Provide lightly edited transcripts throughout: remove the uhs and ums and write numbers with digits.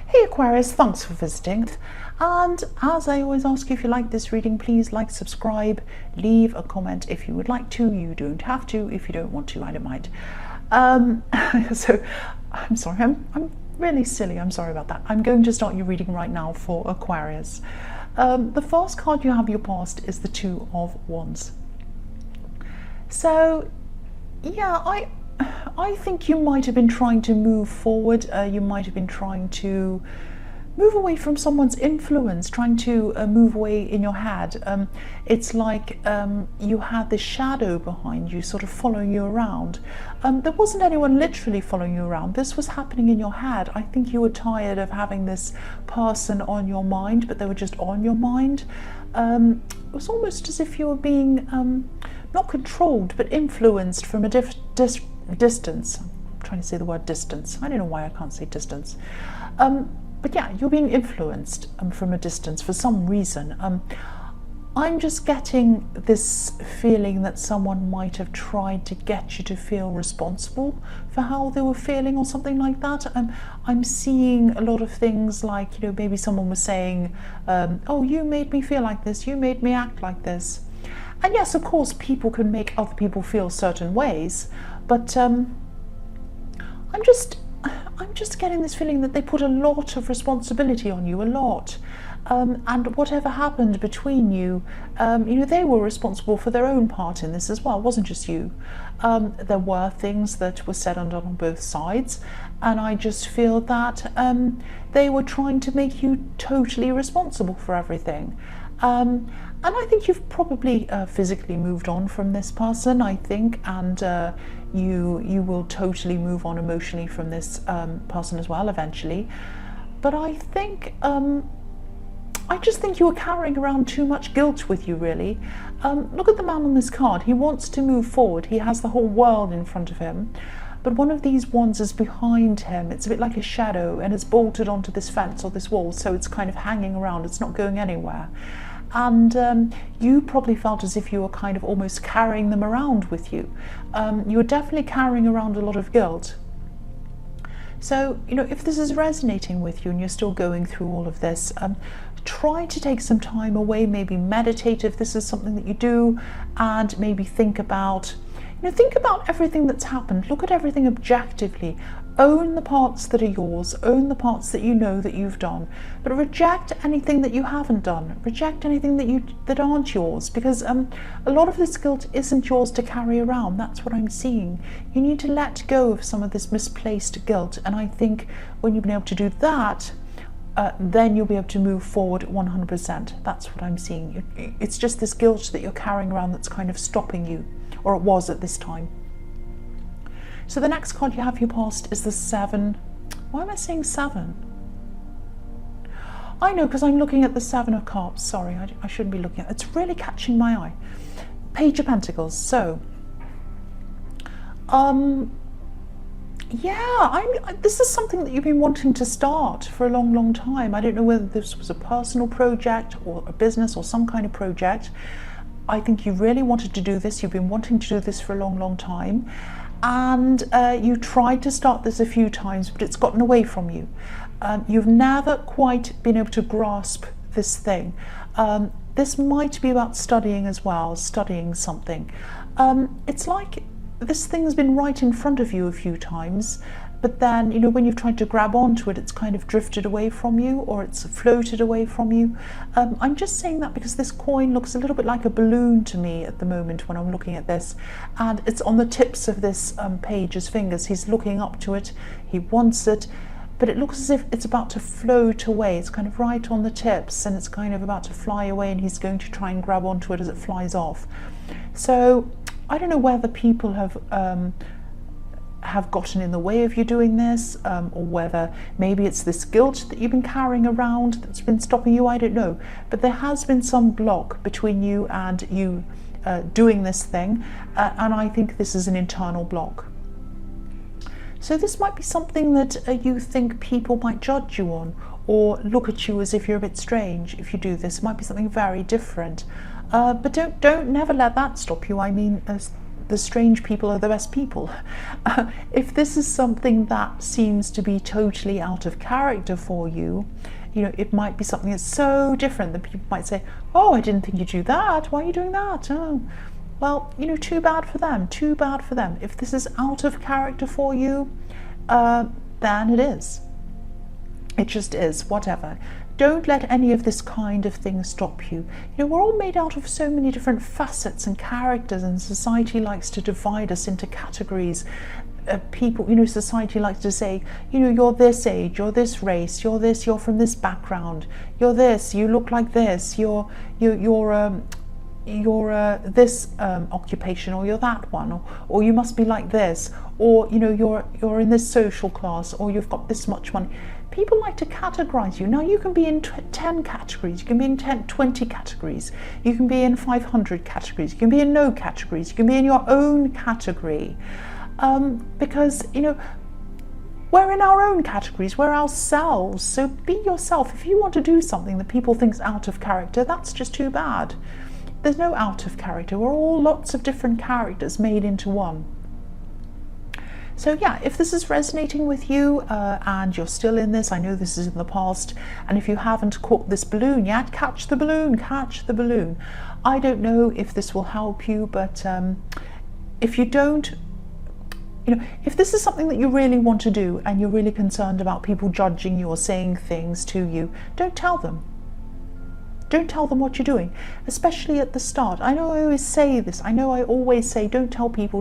Hey Aquarius, thanks for visiting. And as I always ask you, if you like this reading, please like, subscribe, leave a comment if you would like to. You don't have to. If you don't want to, I don't mind. So I'm sorry, I'm really silly. I'm sorry about that. I'm going to start your reading right now for Aquarius. The first card you have your past is the Two of Wands. So yeah, I think you might have been trying to move forward. You might have been trying to move away from someone's influence, trying to move away in your head. It's like you had this shadow behind you, sort of following you around. There wasn't anyone literally following you around. This was happening in your head. I think you were tired of having this person on your mind, but they were just on your mind. It was almost as if you were being not controlled, but influenced from a distance. I'm trying to say the word distance. I don't know why I can't say distance. But yeah, you're being influenced from a distance for some reason. I'm just getting this feeling that someone might have tried to get you to feel responsible for how they were feeling or something like that. I'm seeing a lot of things like, you know, maybe someone was saying, oh, you made me feel like this, you made me act like this. And yes, of course, people can make other people feel certain ways, but I'm just getting this feeling that they put a lot of responsibility on you, a lot. And whatever happened between you, you know, they were responsible for their own part in this as well. It wasn't just you. There were things that were said and done on both sides, and I just feel that they were trying to make you totally responsible for everything. And I think you've probably physically moved on from this person, I think, and you will totally move on emotionally from this person as well eventually. But I think I just think you were carrying around too much guilt with you, really. Look at the man on this card. He wants to move forward. He has the whole world in front of him, but one of these wands is behind him. It's a bit like a shadow, and it's bolted onto this fence or this wall, so it's kind of hanging around. It's not going anywhere. And you probably felt as if you were kind of almost carrying them around with you. You were definitely carrying around a lot of guilt. So, you know, if this is resonating with you and you're still going through all of this, try to take some time away, maybe meditate if this is something that you do, and maybe think about, you know, think about everything that's happened. Look at everything objectively. Own the parts that are yours, own the parts that you know that you've done, but reject anything that you haven't done. Reject anything that aren't yours, because a lot of this guilt isn't yours to carry around. That's what I'm seeing. You need to let go of some of this misplaced guilt, and I think when you've been able to do that, then you'll be able to move forward 100%. That's what I'm seeing. It's just this guilt that you're carrying around that's kind of stopping you, or it was at this time. So the next card you have your past is the Seven. Why am I saying Seven? I know, because I'm looking at the Seven of Cups. Sorry, I shouldn't be looking at it. It's really catching my eye. Page of Pentacles. So, yeah, this is something that you've been wanting to start for a long, long time. I don't know whether this was a personal project or a business or some kind of project. I think you really wanted to do this. You've been wanting to do this for a long, long time. And you tried to start this a few times, but it's gotten away from you. You've never quite been able to grasp this thing. This might be about studying as well, studying something. It's like this thing's been right in front of you a few times, but then, you know, when you've tried to grab onto it, it's kind of drifted away from you, or it's floated away from you. I'm just saying that because this coin looks a little bit like a balloon to me at the moment when I'm looking at this, and it's on the tips of this page's fingers. He's looking up to it, he wants it, but it looks as if it's about to float away. It's kind of right on the tips, and it's kind of about to fly away, and he's going to try and grab onto it as it flies off. So I don't know whether people have gotten in the way of you doing this, or whether maybe it's this guilt that you've been carrying around that's been stopping you. I don't know, but there has been some block between you and you doing this thing, and I think this is an internal block. So this might be something that you think people might judge you on, or look at you as if you're a bit strange if you do this. It might be something very different, but don't never let that stop you. I mean, the strange people are the best people. If this is something that seems to be totally out of character for you, you know, it might be something that's so different that people might say, oh, I didn't think you'd do that. Why are you doing that? Oh, well, you know, too bad for them. Too bad for them. If this is out of character for you, then it is. It just is, whatever. Don't let any of this kind of thing stop you. You know, we're all made out of so many different facets and characters, and society likes to divide us into categories. People, you know, society likes to say, you know, you're this age, you're this race, you're this, you're from this background, you're this, you look like this, you're this occupation, or you're that one, or you must be like this, or you know, you're in this social class, or you've got this much money. People like to categorize you. Now you can be in 10 categories, you can be in 20 categories, you can be in 500 categories, you can be in no categories, you can be in your own category. Because, you know, we're in our own categories, we're ourselves, so be yourself. If you want to do something that people think's out of character, that's just too bad. There's no out of character, we're all lots of different characters made into one. So yeah, if this is resonating with you and you're still in this, I know this is in the past, and if you haven't caught this balloon yet, catch the balloon, catch the balloon. I don't know if this will help you, but if you don't, you know, if this is something that you really want to do and you're really concerned about people judging you or saying things to you, don't tell them. Don't tell them what you're doing, especially at the start. I know I always say this, I know I always say don't tell people,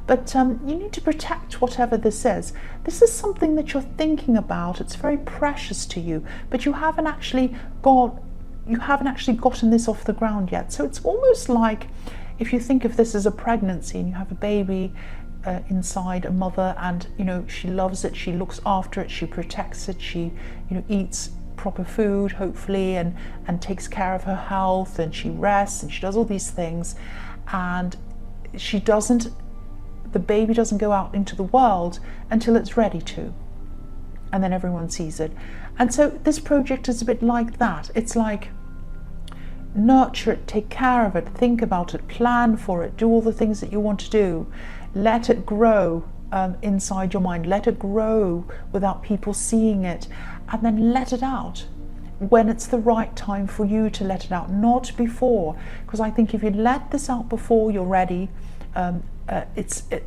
but you need to protect whatever this is. This is something that you're thinking about, it's very precious to you, but you haven't actually gotten this off the ground yet. So it's almost like if you think of this as a pregnancy and you have a baby inside a mother, and you know, she loves it, she looks after it, she protects it, she, you know, eats proper food hopefully, and takes care of her health, and she rests and she does all these things, and the baby doesn't go out into the world until it's ready to, and then everyone sees it. And so this project is a bit like that. It's like, nurture it, take care of it, think about it, plan for it, do all the things that you want to do, let it grow inside your mind, let it grow without people seeing it, and then let it out when it's the right time for you to let it out, not before. Because I think if you let this out before you're ready, a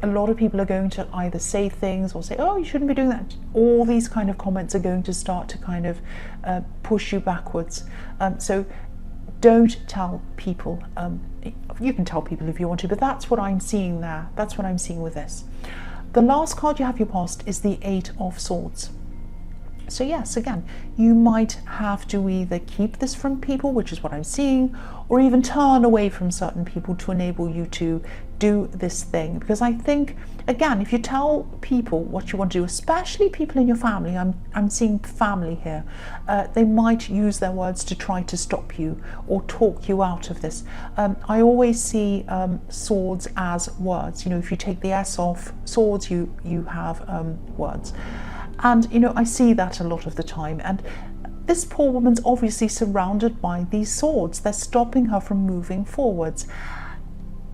lot of people are going to either say things or say, oh, you shouldn't be doing that. All these kind of comments are going to start to kind of push you backwards. So don't tell people. You can tell people if you want to, but that's what I'm seeing there. That's what I'm seeing with this. The last card you have your past is the 8 of Swords. So yes, again, you might have to either keep this from people, which is what I'm seeing, or even turn away from certain people to enable you to do this thing. Because I think, again, if you tell people what you want to do, especially people in your family, I'm seeing family here, they might use their words to try to stop you or talk you out of this. I always see swords as words. You know, if you take the S off swords, you have words. And, you know, I see that a lot of the time. And this poor woman's obviously surrounded by these swords. They're stopping her from moving forwards.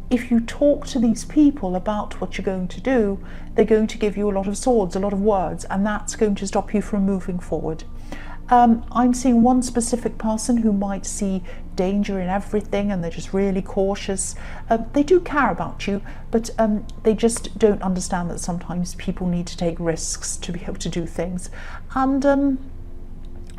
If you talk to these people about what you're going to do, they're going to give you a lot of swords, a lot of words, and that's going to stop you from moving forward. I'm seeing one specific person who might see danger in everything, and they're just really cautious. They do care about you, but they just don't understand that sometimes people need to take risks to be able to do things. And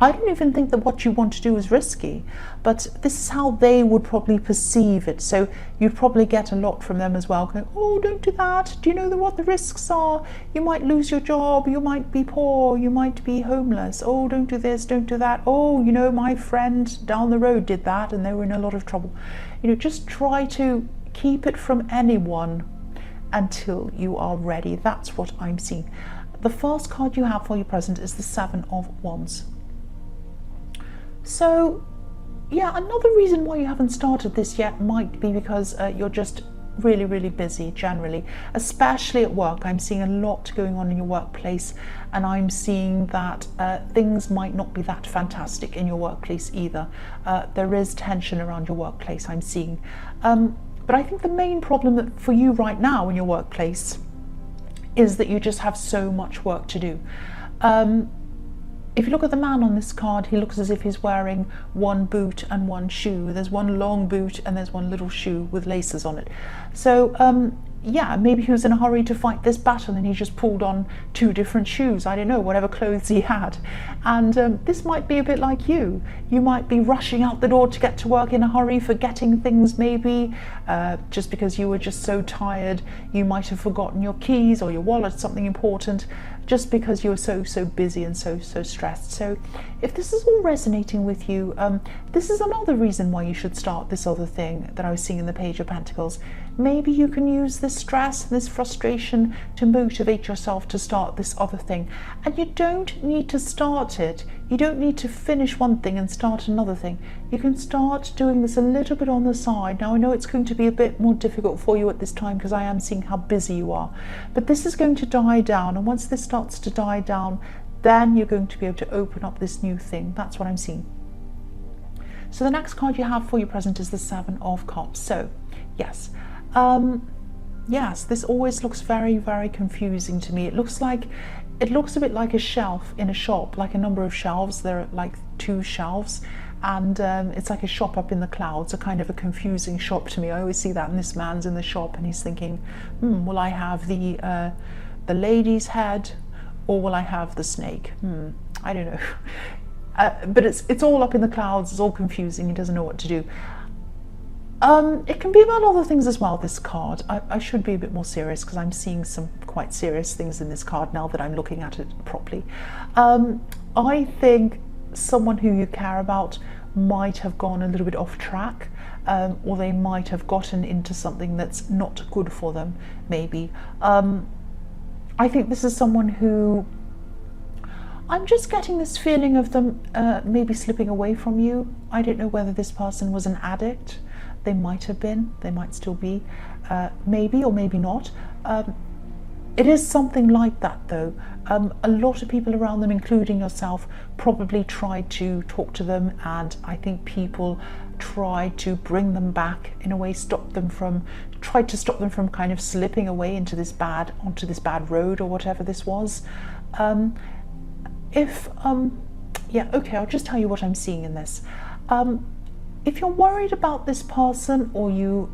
I don't even think that what you want to do is risky, but this is how they would probably perceive it. So you'd probably get a lot from them as well, going, oh, don't do that. Do you know what the risks are? You might lose your job, you might be poor, you might be homeless. Oh, don't do this, don't do that. Oh, you know, my friend down the road did that and they were in a lot of trouble. You know, just try to keep it from anyone until you are ready. That's what I'm seeing. The first card you have for your present is the 7 of Wands. So yeah, another reason why you haven't started this yet might be because you're just really, really busy generally, especially at work. I'm seeing a lot going on in your workplace, and I'm seeing that things might not be that fantastic in your workplace either. There is tension around your workplace, I'm seeing. But I think the main problem that for you right now in your workplace is that you just have so much work to do. If you look at the man on this card, he looks as if he's wearing one boot and one shoe. There's one long boot and there's one little shoe with laces on it. So yeah, maybe he was in a hurry to fight this battle and he just pulled on two different shoes, I don't know, whatever clothes he had. And this might be a bit like you. You might be rushing out the door to get to work in a hurry, forgetting things maybe, just because you were just so tired. You might have forgotten your keys or your wallet, something important, just because you were so busy and so stressed. So if this is all resonating with you, this is another reason why you should start this other thing that I was seeing in the Page of Pentacles. Maybe you can use this stress, this frustration to motivate yourself to start this other thing. And you don't need to start it. You don't need to finish one thing and start another thing. You can start doing this a little bit on the side. Now I know it's going to be a bit more difficult for you at this time because I am seeing how busy you are. But this is going to die down, and once this starts to die down, then you're going to be able to open up this new thing. That's what I'm seeing. So the next card you have for your present is the Seven of Cups. So yes, yes, this always looks very confusing to me. It looks a bit like a shelf in a shop, like a number of shelves. There are like two shelves, and it's like a shop up in the clouds, a kind of a confusing shop to me. I always see that, and this man's in the shop and he's thinking, will I have the lady's head or will I have the snake? I don't know. But it's all up in the clouds, it's all confusing, he doesn't know what to do. It can be about other things as well, this card. I should be a bit more serious because I'm seeing some quite serious things in this card now that I'm looking at it properly. I think someone who you care about might have gone a little bit off track, or they might have gotten into something that's not good for them, maybe. I think this is someone who, I'm just getting this feeling of them maybe slipping away from you. I don't know whether this person was an addict. They might have been, they might still be, maybe or maybe not. It is something like that though. A lot of people around them, including yourself, probably tried to talk to them, and I think people tried to bring them back in a way, tried to stop them from kind of slipping away onto this bad road or whatever this was. Yeah, okay, I'll just tell you what I'm seeing in this. If you're worried about this person, or you're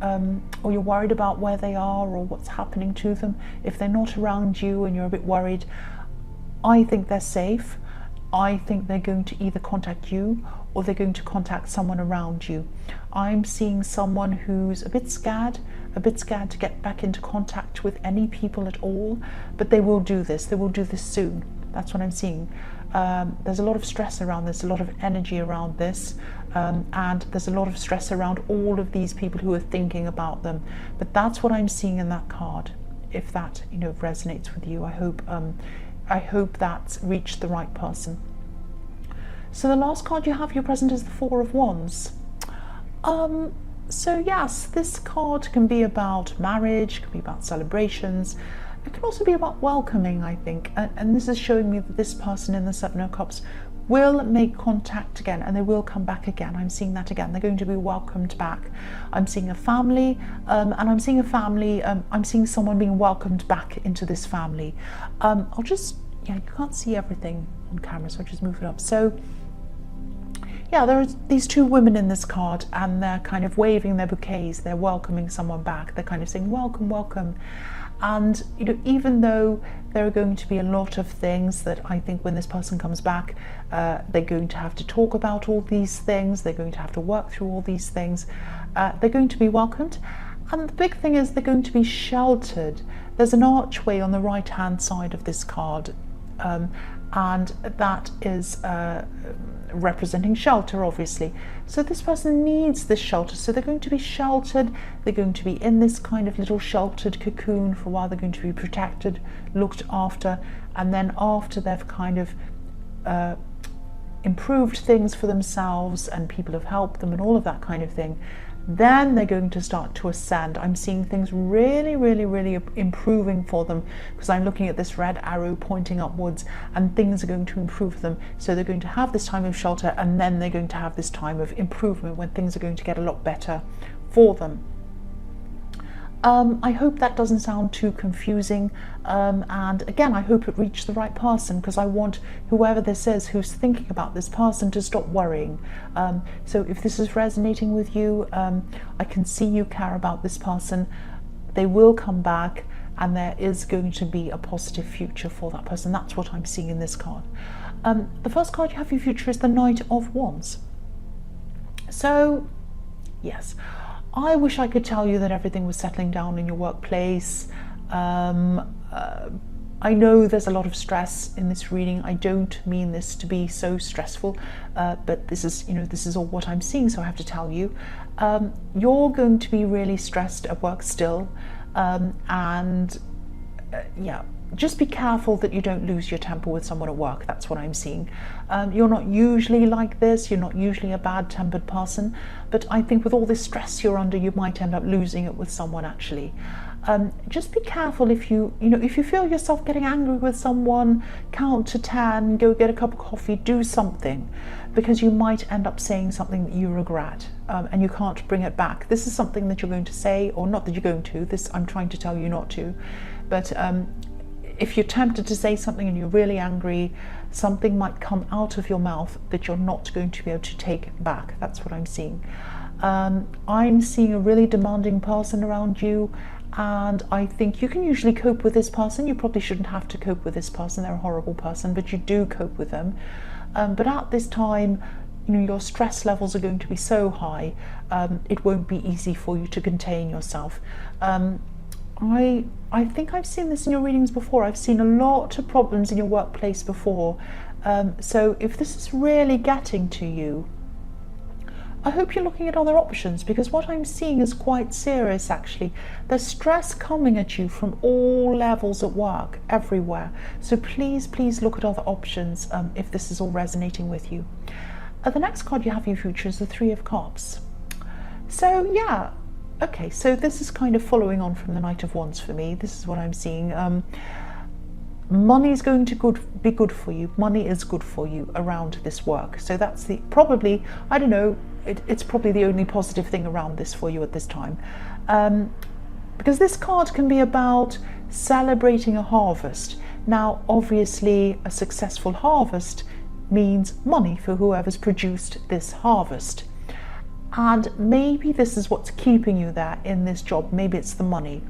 worried about where they are or what's happening to them, if they're not around you and you're a bit worried, I think they're safe. I think they're going to either contact you or they're going to contact someone around you. I'm seeing someone who's a bit scared to get back into contact with any people at all, but they will do this. They will do this soon. That's what I'm seeing. There's a lot of stress around this, a lot of energy around this, and there's a lot of stress around all of these people who are thinking about them. But that's what I'm seeing in that card. If that resonates with you, I hope that's reached the right person. So the last card you have for your present is the Four of Wands. So yes, this card can be about marriage, can be about celebrations. It can also be about welcoming, I think, and this is showing me that this person in the Seven of Cups will make contact again, and they will come back again. I'm seeing that again. They're going to be welcomed back. I'm seeing a family, and I'm seeing I'm seeing someone being welcomed back into this family. You can't see everything on camera, so I'll just move it up. So yeah, there are these two women in this card, and they're kind of waving their bouquets. They're welcoming someone back. They're kind of saying, welcome, welcome. And even though there are going to be a lot of things that I think when this person comes back, they're going to have to talk about all these things, they're going to have to work through all these things, they're going to be welcomed. And the big thing is they're going to be sheltered. There's an archway on the right hand side of this card, and that is representing shelter, obviously. So this person needs this shelter, so they're going to be sheltered. They're going to be in this kind of little sheltered cocoon for a while. They're going to be protected, looked after, and then after they've kind of improved things for themselves and people have helped them and all of that kind of thing, then they're going to start to ascend. I'm seeing things really improving for them, because I'm looking at this red arrow pointing upwards, and things are going to improve for them. So they're going to have this time of shelter, and then they're going to have this time of improvement when things are going to get a lot better for them. I hope that doesn't sound too confusing, and again, I hope it reached the right person, because I want whoever this is who's thinking about this person to stop worrying. So if this is resonating with you, I can see you care about this person. They will come back, and there is going to be a positive future for that person. That's what I'm seeing in this card. The first card you have for your future is the Knight of Wands. So, yes, I wish I could tell you that everything was settling down in your workplace. I know there's a lot of stress in this reading. I don't mean this to be so stressful, but this is, this is all what I'm seeing, so I have to tell you. You're going to be really stressed at work still, yeah, just be careful that you don't lose your temper with someone at work. That's what I'm seeing. You're not usually like this. You're not usually a bad-tempered person, but I think with all this stress you're under, you might end up losing it with someone actually. Just be careful if if you feel yourself getting angry with someone, count to 10, go get a cup of coffee, do something, because you might end up saying something that you regret, and you can't bring it back. This is something that you're going to say, or not that you're going to, this I'm trying to tell you not to, but if you're tempted to say something and you're really angry, something might come out of your mouth that you're not going to be able to take back. That's what I'm seeing. I'm seeing a really demanding person around you, and I think you can usually cope with this person. You probably shouldn't have to cope with this person. They're a horrible person, but you do cope with them. But at this time, your stress levels are going to be so high, it won't be easy for you to contain yourself. I think I've seen this in your readings before. I've seen a lot of problems in your workplace before. So if this is really getting to you, I hope you're looking at other options, because what I'm seeing is quite serious actually. There's stress coming at you from all levels at work, everywhere. So please, please look at other options if this is all resonating with you. The next card you have in your future is the Three of Cups. So yeah, okay, so this is kind of following on from the Knight of Wands for me. This is what I'm seeing. Money is going to be good for you. Money is good for you around this work. So that's probably, I don't know, it's probably the only positive thing around this for you at this time. Because this card can be about celebrating a harvest. Now, obviously, a successful harvest means money for whoever's produced this harvest. And maybe this is what's keeping you there in this job. Maybe it's the money.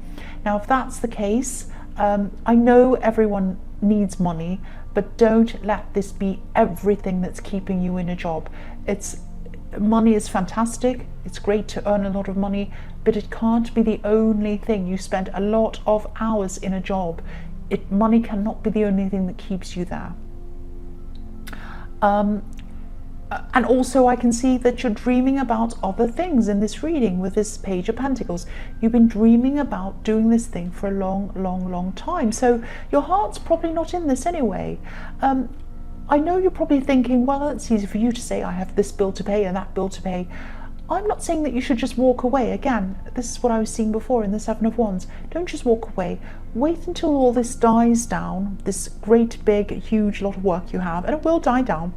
Now, if that's the case, I know everyone needs money, but don't let this be everything that's keeping you in a job. Money is fantastic. It's great to earn a lot of money, but it can't be the only thing. You spend a lot of hours in a job. Money cannot be the only thing that keeps you there. And also I can see that you're dreaming about other things in this reading with this Page of Pentacles. You've been dreaming about doing this thing for a long, long, long time. So your heart's probably not in this anyway. I know you're probably thinking, well, it's easy for you to say, I have this bill to pay and that bill to pay. I'm not saying that you should just walk away. Again, this is what I was seeing before in the Seven of Wands. Don't just walk away. Wait until all this dies down, this great, big, huge lot of work you have, and it will die down.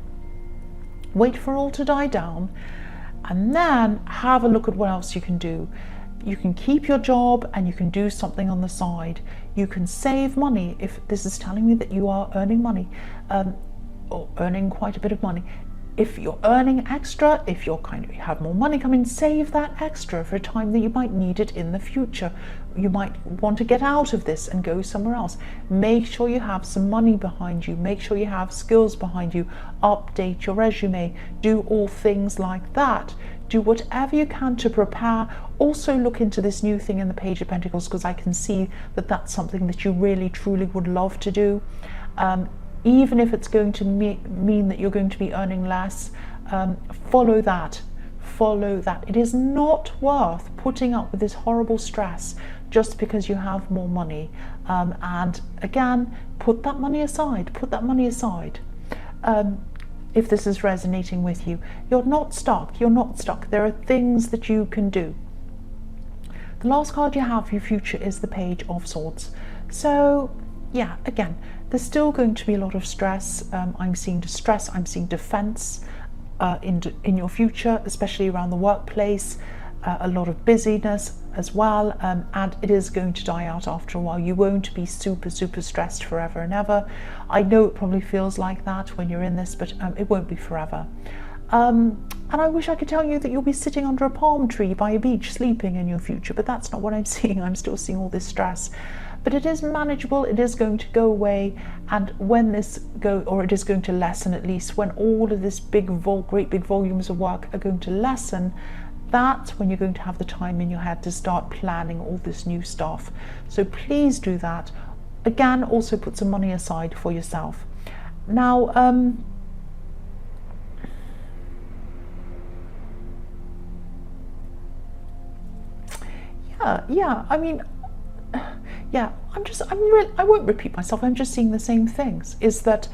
Wait for all to die down, and then have a look at what else you can do. You can keep your job and you can do something on the side. You can save money. If this is telling me that you are earning money, or earning quite a bit of money, if you're earning extra, if you have more money coming, save that extra for a time that you might need it in the future. You might want to get out of this and go somewhere else. Make sure you have some money behind you. Make sure you have skills behind you. Update your resume. Do all things like that. Do whatever you can to prepare. Also look into this new thing in the Page of Pentacles, because I can see that that's something that you really, truly would love to do. Even if it's going to mean that you're going to be earning less, follow that. Follow that. It is not worth putting up with this horrible stress just because you have more money. And again, put that money aside. Put that money aside. If this is resonating with you, you're not stuck. You're not stuck. There are things that you can do. The last card you have for your future is the Page of Swords. So yeah, again, there's still going to be a lot of stress. I'm seeing distress, I'm seeing defense in your future, especially around the workplace. a lot of busyness as well, and it is going to die out after a while. You won't be super stressed forever and ever. I know it probably feels like that when you're in this, but it won't be forever. And I wish I could tell you that you'll be sitting under a palm tree by a beach sleeping in your future, but that's not what I'm seeing. I'm still seeing all this stress. But it is manageable, it is going to go away, and when this it is going to lessen, at least when all of this great big volumes of work are going to lessen, that's when you're going to have the time in your head to start planning all this new stuff. So please do that. Again, also put some money aside for yourself. Now, yeah, I mean, yeah, I won't repeat myself. I'm just seeing the same things. Is that,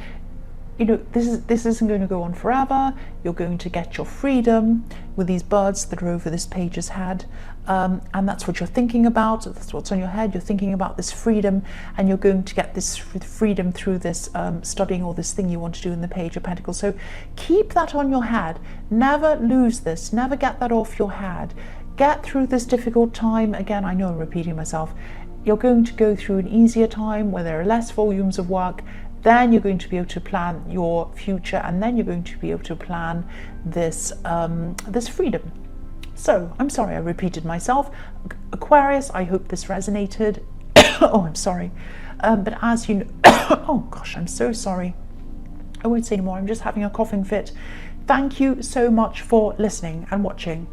you know, this isn't going to go on forever. You're going to get your freedom with these birds that are over this page's head, and that's what you're thinking about. That's what's on your head. You're thinking about this freedom, and you're going to get this freedom through this studying or this thing you want to do in the Page of Pentacles. So keep that on your head. Never lose this. Never get that off your head. Get through this difficult time. Again, I know I'm repeating myself. You're going to go through an easier time where there are less volumes of work. Then you're going to be able to plan your future, and then you're going to be able to plan this this freedom. So I'm sorry I repeated myself. Aquarius, I hope this resonated. Oh, I'm sorry. But as you know, oh gosh, I'm so sorry. I won't say anymore. I'm just having a coughing fit. Thank you so much for listening and watching.